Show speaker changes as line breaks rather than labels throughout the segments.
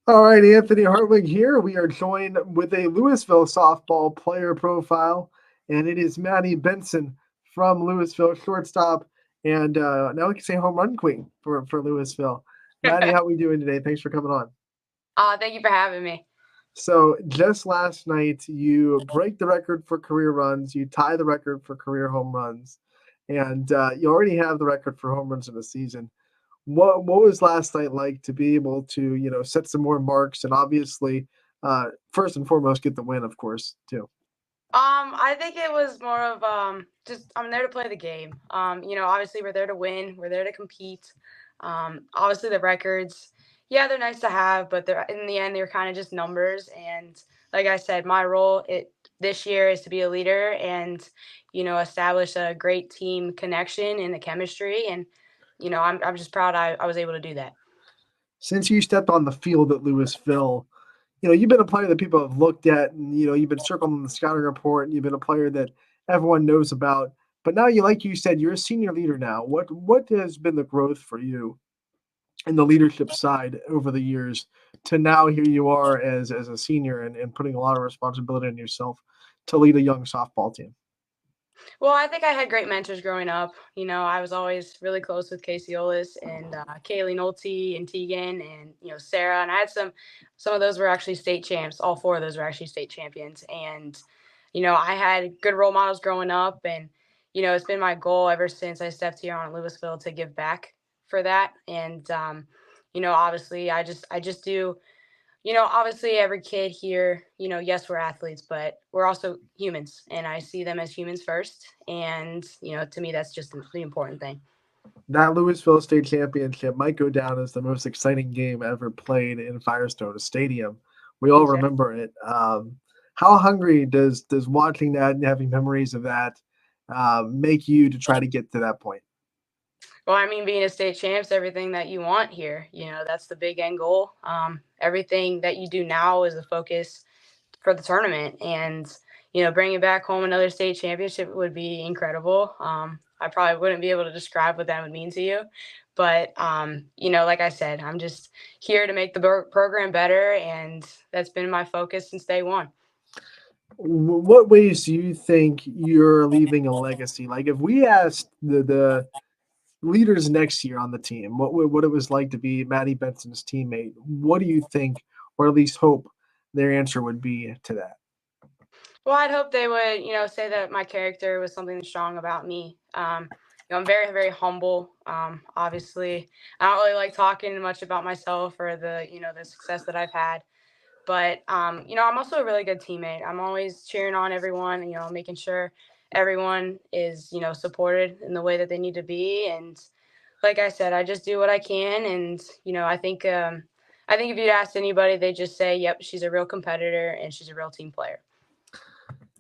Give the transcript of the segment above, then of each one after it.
All right, Anthony Hartwig here. We are joined with a Louisville softball player profile, and it is Maddie Benson from Louisville, shortstop, and now we can say home run queen for Louisville. Maddie, how we doing today? Thanks for coming on.
Thank you for having me.
So just last night, you break the record for career runs, you tie the record for career home runs, and you already have the record for home runs in the season. What was last night like to be able to set some more marks and obviously first and foremost get the win, of course, too.
I think it was more of just I'm there to play the game. Obviously we're there to win. We're there to compete. Obviously the records, yeah, they're nice to have, but they're in the end they're kind of just numbers. And like I said, my role it this year is to be a leader and establish a great team connection and the chemistry. And I'm just proud I was able to do that.
Since you stepped on the field at Louisville, you've been a player that people have looked at, and you've been circled on the scouting report, and you've been a player that everyone knows about. But now, like you said, you're a senior leader now. What has been the growth for you in the leadership side over the years to now here you are as a senior and putting a lot of responsibility on yourself to lead a young softball team?
Well, I think I had great mentors growing up. I was always really close with Casey Olis and Kaylee Nolte and Tegan and Sarah, and I had some of those were actually state champs. All four of those were actually state champions, and I had good role models growing up, and it's been my goal ever since I stepped here on Louisville to give back for that, and obviously I just do obviously every kid here, yes, we're athletes, but we're also humans. And I see them as humans first. And, to me, that's just the important thing.
That Louisville State Championship might go down as the most exciting game ever played in Firestone Stadium. We all
Exactly.
remember it. How hungry does watching that and having memories of that make you to try to get to that point?
Well, I mean, being a state champ's everything that you want here. That's the big end goal. Everything that you do now is the focus for the tournament. And, bringing back home another state championship would be incredible. I probably wouldn't be able to describe what that would mean to you. But, like I said, I'm just here to make the program better. And that's been my focus since day one.
What ways do you think you're leaving a legacy? Like if we asked the leaders next year on the team, what it was like to be Maddie Benson's teammate, what do you think, or at least hope, their answer would be to that?
Well, I'd hope they would, say that my character was something strong about me. I'm very, very humble. Obviously, I don't really like talking much about myself or the success that I've had. But, I'm also a really good teammate. I'm always cheering on everyone, making sure everyone is, supported in the way that they need to be. And like I said, I just do what I can. And, I think if you'd ask anybody, they just say, yep, she's a real competitor and she's a real team player.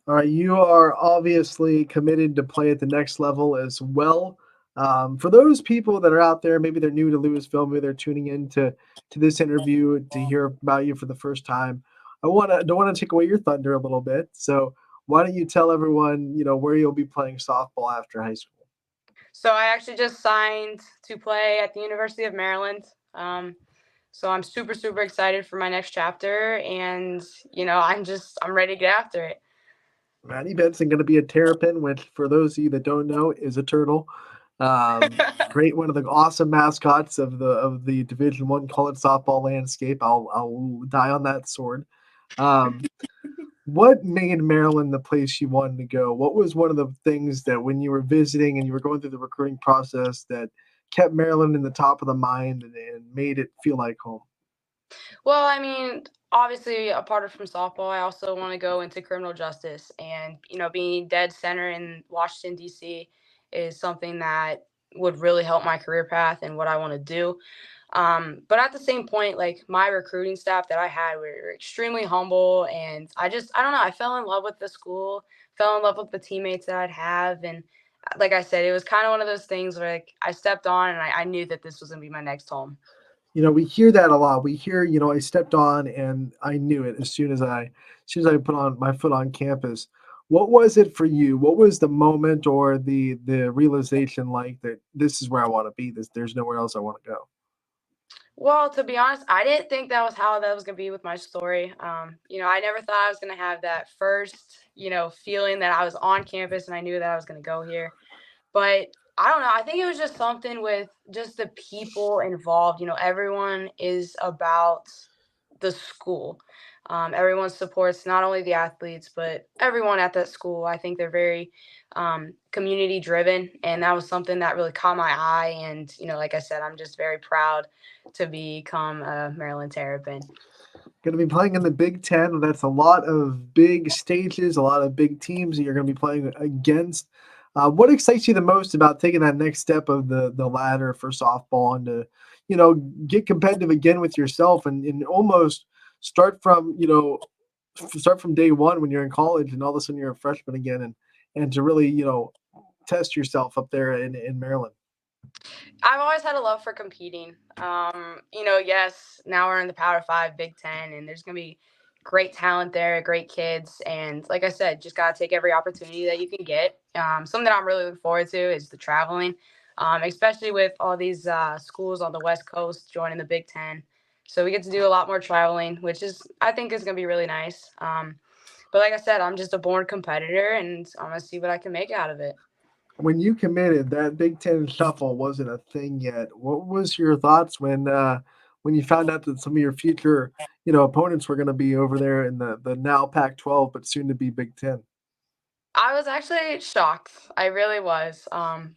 All right, you are obviously committed to play at the next level as well. For those people that are out there, maybe they're new to Louisville, maybe they're tuning in to this interview to hear about you for the first time. I don't want to take away your thunder a little bit. So why don't you tell everyone, where you'll be playing softball after high school?
So I actually just signed to play at the University of Maryland. So I'm super, super excited for my next chapter, and I'm ready to get after it.
Maddie Benson going to be a terrapin, which for those of you that don't know is a turtle. Great, one of the awesome mascots of the Division One college softball landscape. I'll die on that sword. Um, what made Maryland the place you wanted to go? What was one of the things that when you were visiting and you were going through the recruiting process that kept Maryland in the top of the mind and made it feel like home?
Well, I mean, obviously, apart from softball, I also want to go into criminal justice, and being dead center in Washington D.C. is something that would really help my career path and what I want to do. But at the same point, like my recruiting staff that I had were extremely humble, and I don't know, I fell in love with the school, fell in love with the teammates that I'd have, and like I said, it was kind of one of those things where like I stepped on and I knew that this was gonna be my next home.
We hear that a lot. We hear, I stepped on and I knew it as soon as I put on my foot on campus. What was it for you? What was the moment or the realization like that this is where I want to be? There's nowhere else I want to go.
Well, to be honest, I didn't think that was how that was gonna be with my story. I never thought I was gonna have that first, feeling that I was on campus and I knew that I was gonna go here. But I don't know, I think it was just something with just the people involved. Everyone is about the school. Everyone supports not only the athletes, but everyone at that school. I think they're very community driven, and that was something that really caught my eye. And like I said, I'm just very proud to become a Maryland Terrapin.
Going to be playing in the Big Ten. That's a lot of big stages, a lot of big teams that you're going to be playing against. What excites you the most about taking that next step of the ladder for softball and to, get competitive again with yourself and almost start from, start from day one when you're in college and all of a sudden you're a freshman again and to really, test yourself up there in Maryland.
I've always had a love for competing. Yes, now we're in the Power Five, Big Ten, and there's gonna be great talent there, great kids, and like I said, just gotta take every opportunity that you can get. Something that I'm really looking forward to is the traveling, especially with all these schools on the West Coast joining the Big Ten. So we get to do a lot more traveling, which is I think is gonna be really nice. But like I said, I'm just a born competitor, and I'm gonna see what I can make out of it.
When you committed, that Big Ten shuffle wasn't a thing yet. What was your thoughts when you found out that some of your future, opponents were going to be over there in the now Pac-12, but soon to be Big Ten?
I was actually shocked. I really was.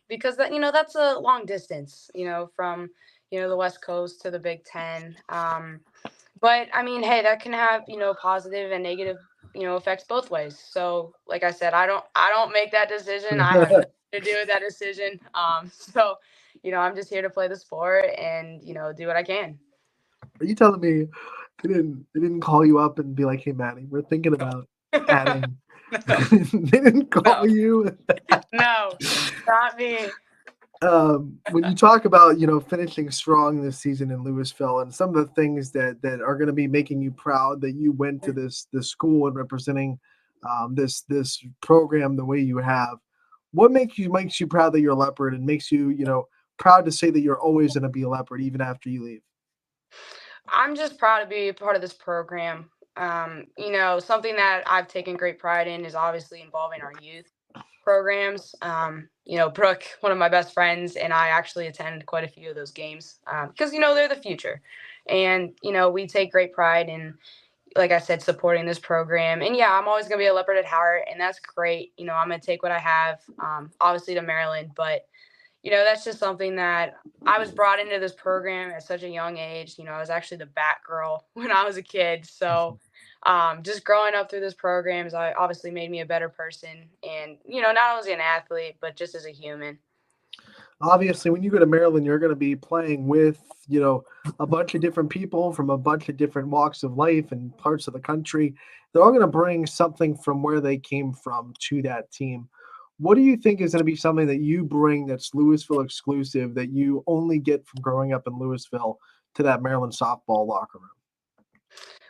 Because that's a long distance, from, the West Coast to the Big Ten. But I mean, hey, that can have, positive and negative, effects both ways. So, like I said, I don't make that decision. I have nothing to do with that decision. So, I'm just here to play the sport and, do what I can.
Are you telling me they didn't call you up and be like, "Hey, Maddie, we're thinking about adding."
No,
They didn't call
no,
you.
no, not me.
When you talk about finishing strong this season in Louisville and some of the things that are going to be making you proud that you went to this school and representing this program the way you have, what makes you proud that you're a leopard and makes you proud to say that you're always going to be a leopard even after you leave?
I'm just proud to be a part of this program. Something that I've taken great pride in is obviously involving our youth programs. Brooke, one of my best friends, and I actually attend quite a few of those games because, they're the future. And, we take great pride in, like I said, supporting this program. And yeah, I'm always going to be a Leopard at heart, and that's great. I'm going to take what I have, obviously, to Maryland, but that's just something that I was brought into this program at such a young age. I was actually the bat girl when I was a kid. So, just growing up through this program has obviously made me a better person. And, not only as an athlete, but just as a human.
Obviously, when you go to Maryland, you're going to be playing with, a bunch of different people from a bunch of different walks of life and parts of the country. They're all going to bring something from where they came from to that team. What do you think is going to be something that you bring that's Louisville exclusive that you only get from growing up in Louisville to that Maryland softball locker room?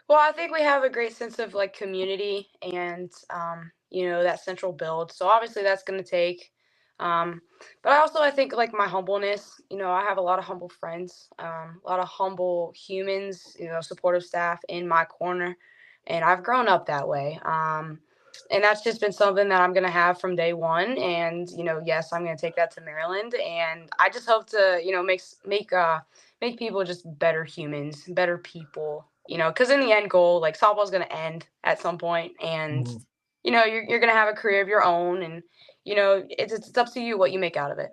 Well, I think we have a great sense of like community and that central build. So obviously that's going to take. Um, but I think like my humbleness. I have a lot of humble friends, a lot of humble humans. Supportive staff in my corner, and I've grown up that way. And that's just been something that I'm going to have from day one. And yes, I'm going to take that to Maryland, and I just hope to make people just better humans, better people. Because in the end goal, like softball's going to end at some point, and
Mhm.
you're going to have a career of your own, and it's up to you what you make out of it.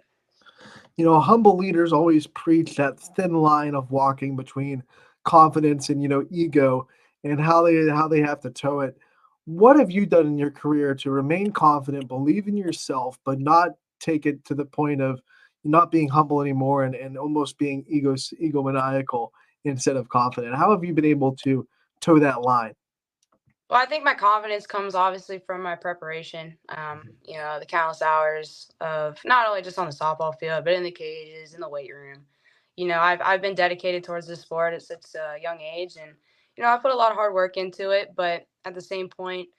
Humble leaders always preach that thin line of walking between confidence and ego, and how they have to toe it. What have you done in your career to remain confident, believe in yourself, but not take it to the point of not being humble anymore and almost being egomaniacal instead of confident? How have you been able to toe that line?
Well, I think my confidence comes obviously from my preparation. The countless hours of not only just on the softball field, but in the cages, in the weight room. I've been dedicated towards this sport at such a young age, and I put a lot of hard work into it. But at the same point,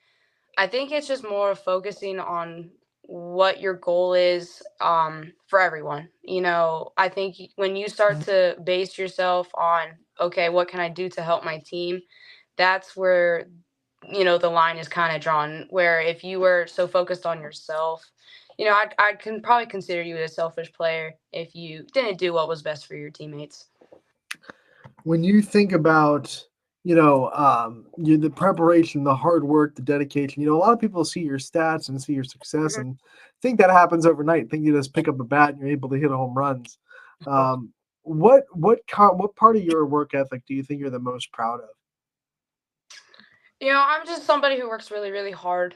I think it's just more focusing on what your goal is for everyone. I think when you start to base yourself on, okay, what can I do to help my team? That's where, the line is kind of drawn. Where if you were so focused on yourself, I can probably consider you a selfish player if you didn't do what was best for your teammates.
When you think about, the preparation, the hard work, the dedication, a lot of people see your stats and see your success
Mhm.
and think that happens overnight. Think you just pick up a bat and you're able to hit home runs. Um, what part of your work ethic do you think you're the most proud of?
I'm just somebody who works really, really hard.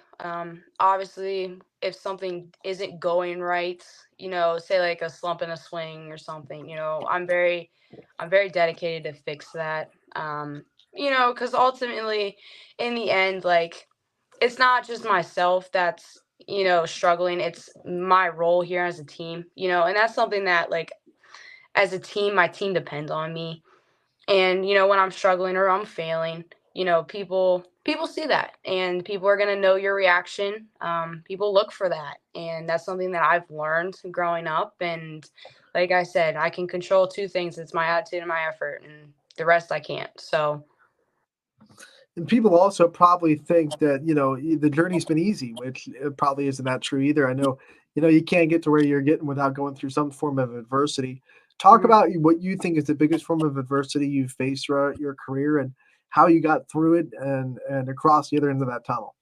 Obviously, if something isn't going right, say like a slump in a swing or something, I'm very dedicated to fix that. Because ultimately, in the end, like it's not just myself that's struggling. It's my role here as a team, and that's something that like as a team, my team depends on me. And when I'm struggling or I'm failing, people see that, and people are going to know your reaction. People look for that, and that's something that I've learned growing up. And like I said, I can control two things: it's my attitude and my effort, and the rest I can't. So
And people also probably think that, the journey's been easy, which probably isn't that true either. I know, you can't get to where you're getting without going through some form of adversity. Talk
mhm.
about what you think is the biggest form of adversity you've faced throughout your career and how you got through it and across the other end of that tunnel.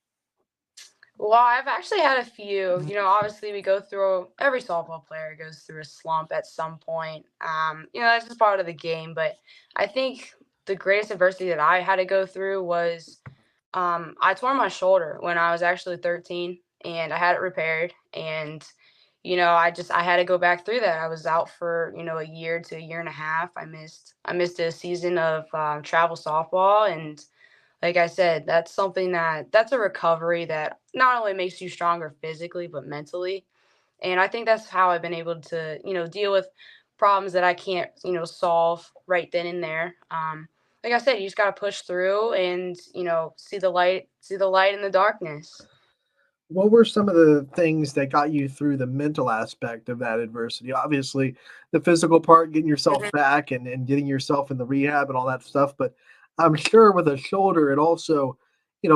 Well, I've actually had a few. Obviously, we go through every softball player goes through a slump at some point. That's just part of the game. But I think the greatest adversity that I had to go through was I tore my shoulder when I was actually 13, and I had it repaired. And I had to go back through that. I was out for a year to a year and a half. I missed a season of travel softball, and like I said, that's a recovery that not only makes you stronger physically but mentally. And I think that's how I've been able to, deal with problems that I can't, solve right then and there. Like I said, you just got to push through and, see the light in the darkness.
What were some of the things that got you through the mental aspect of that adversity? Obviously, the physical part, getting yourself
Mhm.
back and getting yourself in the rehab and all that stuff. But I'm sure with a shoulder, it also,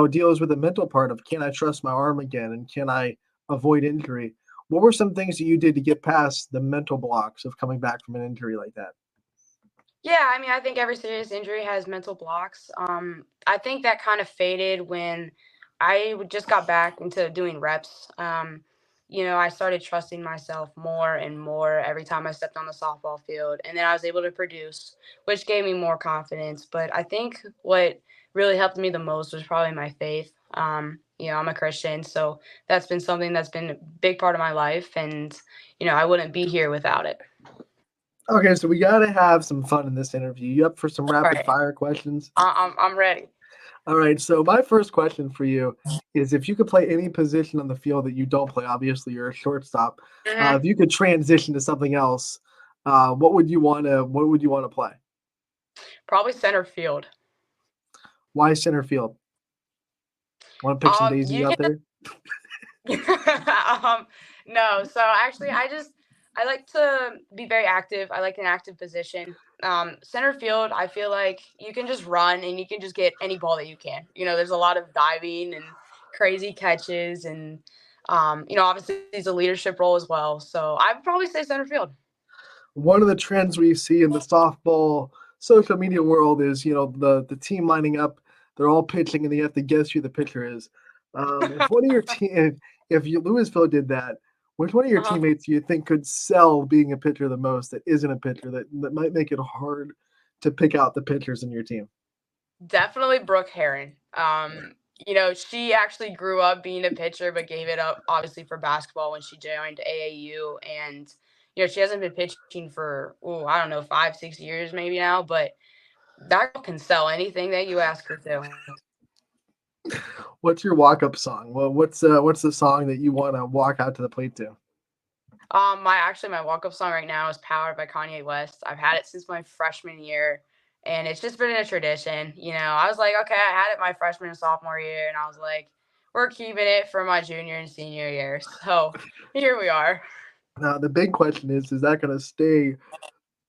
deals with the mental part of can I trust my arm again and can I avoid injury? What were some things that you did to get past the mental blocks of coming back from an injury like that?
Yeah, I mean, I think every serious injury has mental blocks. I think that kind of faded when just got back into doing reps. I started trusting myself more and more every time I stepped on the softball field, and then I was able to produce, which gave me more confidence. But I think what really helped me the most was probably my faith. I'm a Christian, so that's been something that's been a big part of my life, and I wouldn't be here without it.
Okay, so we got to have some fun in this interview. You up for some
All
rapid
right,
fire questions?
I'm ready.
All right. So my first question for you is if you could play any position on the field that you don't play, obviously you're a shortstop.
Mhm.
If you could transition to something else, what would you want to play?
Probably center field.
Why center field? Want to pick some daisies
You
out
can
there?
um, no, so actually I like to be very active. I like an active position. Center field, I feel like you can just run and you can just get any ball that you can. There's a lot of diving and crazy catches, and obviously it's a leadership role as well. So I would probably say center field.
One of the trends we see in the softball social media world is, the team lining up, they're all pitching, and you have to guess who the pitcher is. If one of your team, if you Louisville did that, which one of your
Uh-huh.
teammates do you think could sell being a pitcher the most that isn't a pitcher that might make it hard to pick out the pitchers in your team?
Definitely Brooke Heron. She actually grew up being a pitcher, but gave it up obviously for basketball when she joined AAU. And she hasn't been pitching for I don't know 5 6 years maybe now, but that girl can sell anything that you ask her to.
What's your walk-up song? Well, what's the song that you want to walk out to the plate to?
My walk up song right now is "Powered" by Kanye West. I've had it since my freshman year, and it's just been a tradition. I was like, okay, I had it my freshman and sophomore year, and I was like, we're keeping it for my junior and senior year. So here we are.
Now the big question is that going to stay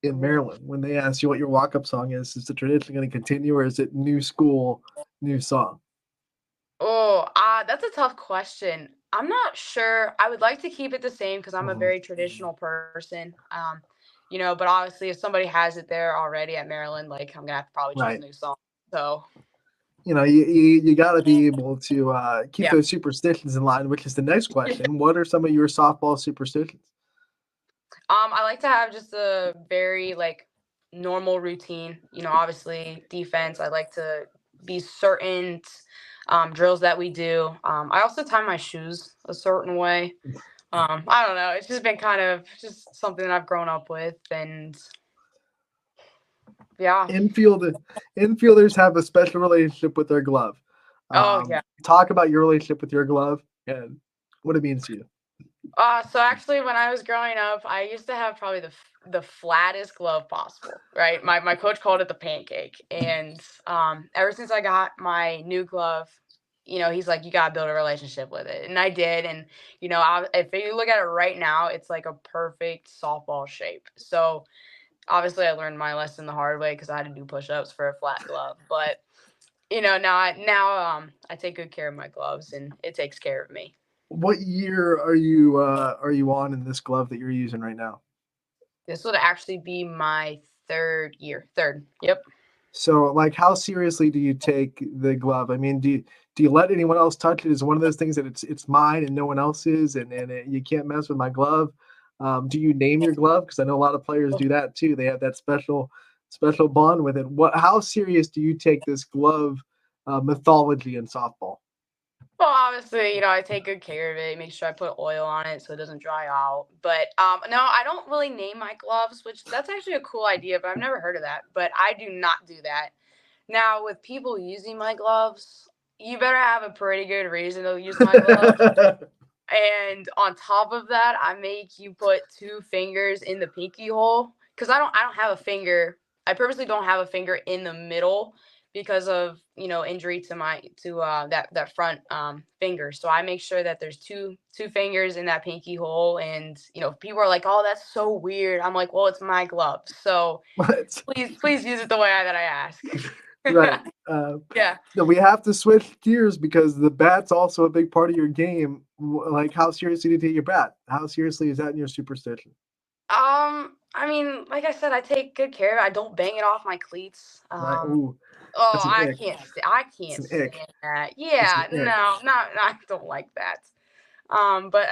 in
Ooh.
Maryland? When they ask you what your walk-up song is the tradition going to continue, or is it new school, new song?
Oh, that's a tough question. I'm not sure. I would like to keep it the same because I'm a
Mhm.
very traditional person. But obviously, if somebody has it there already at Maryland, like I'm gonna have to probably choose a
Right.
new song. So
You got to be able to keep
yeah.
those superstitions in line, which is the next question. What are some of your softball superstitions?
I like to have just a very like normal routine. Obviously defense. I like to be certain drills that we do. I also tie my shoes a certain way. I don't know. It's just been kind of just something that I've grown up with, and yeah.
Infield infielders have a special relationship with their glove.
Oh yeah.
Talk about your relationship with your glove and what it means to you.
So actually, when I was growing up, I used to have probably the flattest glove possible. Right. My coach called it the pancake, and ever since I got my new glove, he's like, you gotta build a relationship with it, and I did. And if you look at it right now, it's like a perfect softball shape. So obviously, I learned my lesson the hard way because I had to do push-ups for a flat glove. But now I take good care of my gloves, and it takes care of me.
What year are you on in this glove that you're using right now?
This would actually be my third year. Third. Yep.
So, like, how seriously do you take the glove? I mean, do you let anyone else touch it? Is it one of those things that it's mine and no one else's, and you can't mess with my glove? Do you name your glove? Because I know a lot of players do that too. They have that special bond with it. How serious do you take this glove mythology in softball?
Well, obviously, I take good care of it. Make sure I put oil on it so it doesn't dry out. But no, I don't really name my gloves, which that's actually a cool idea, but I've never heard of that. But I do not do that. Now, with people using my gloves, you better have a pretty good reason to use my glove. And on top of that, I make you put two fingers in the pinky hole because I don't have a finger. I purposely don't have a finger in the middle because of injury to my to that front finger. So I make sure that there's two fingers in that pinky hole, and people are like, "Oh, that's so weird." I'm like, "Well, it's my glove, so
What?
please use it the way that I ask."
Right.
Yeah.
No, we have to switch gears because the bat's also a big part of your game. Like, how seriously do you take your bat? How seriously is that in your superstition?
I mean, like I said, I take good care of it. I don't bang it off my cleats.
Right? Ooh,
Oh,
that's an
I
ick.
can't I
It's
can't
an ick.
stand that.
It's an
Yeah,
ick.
no, not I don't like that. But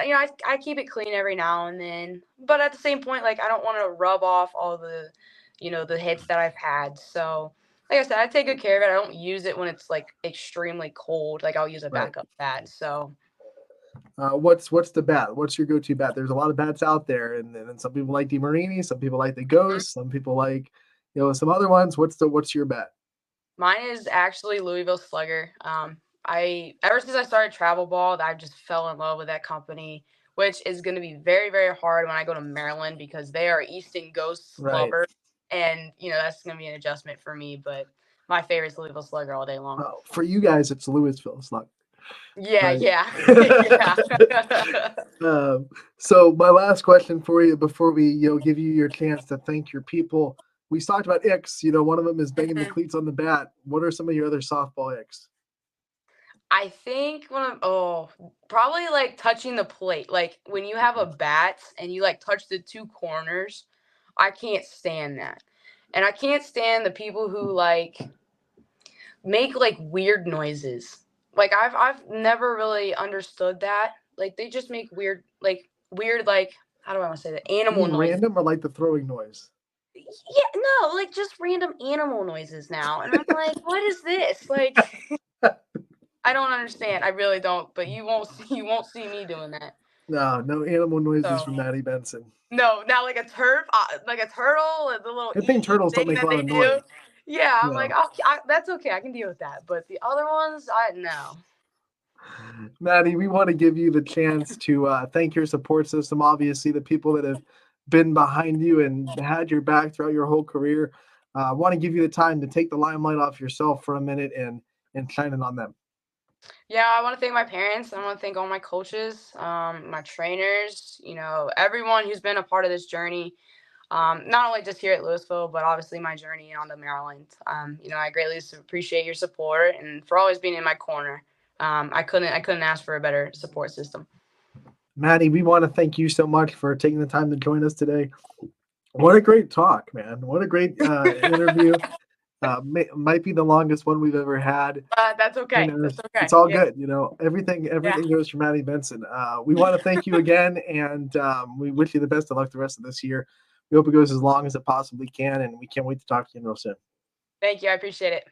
I keep it clean every now and then. But at the same point, like I don't want to rub off all the hits that I've had. So, like I said, I take good care of it. I don't use it when it's like extremely cold. Like I'll use a
Right.
backup bat. So,
What's the bat? What's your go-to bat? There's a lot of bats out there, and some people like DeMarini, some people like the Ghost, some people like some other ones. What's your bat?
mine is actually Louisville Slugger. I ever since I started travel ball, I just fell in love with that company, which is going to be very very hard when I go to Maryland because they are Easton Ghosts
Right.
lovers, and that's going to be an adjustment for me. But my favorite is Louisville Slugger all day long.
For you guys, it's Louisville. It's not
Yeah,
right.
yeah, yeah.
um, so my last question for you before we give you your chance to thank your people. We talked about icks. One of them is banging the cleats on the bat. What are some of your other softball icks?
I think probably like touching the plate. Like when you have a bat and you like touch the two corners, I can't stand that. And I can't stand the people who like make like weird noises. Like I've never really understood that. Like they just make weird like how do I want to say that?
You
Animal
mean
noises.
random or like the throwing noise?
Yeah, no, like just random animal noises now. And I'm like, what is this? Like I don't understand. I really don't, but you won't see me doing that.
No, no animal noises
So
from Maddie Benson.
no, now like a turtle, the little
Good thing
ee
turtles don't
thing
make a
that
lot
they
of
do.
noise.
Yeah, I'm like,
No.
that's okay. I can deal with that. But the other ones, I no.
Maddie, we want to give you the chance to thank your support system. Obviously, the people that have been behind you and had your back throughout your whole career. I want to give you the time to take the limelight off yourself for a minute and shine it on them.
Yeah, I want to thank my parents. I want to thank all my coaches, my trainers, everyone who's been a part of this journey. Not only just here at Louisville, but obviously my journey on to Maryland. I greatly appreciate your support and for always being in my corner. I couldn't ask for a better support system.
Maddie, we want to thank you so much for taking the time to join us today. What a great talk, man. What a great interview. Might be the longest one we've ever had.
That's
You
okay.
know,
That's
it's
okay.
all
Yeah,
good. You know, everything
yeah.
everything goes for Maddie Benson. We want to thank you again, and we wish you the best of luck the rest of this year. We hope it goes as long as it possibly can, and we can't wait to talk to you real soon.
Thank you. I appreciate it.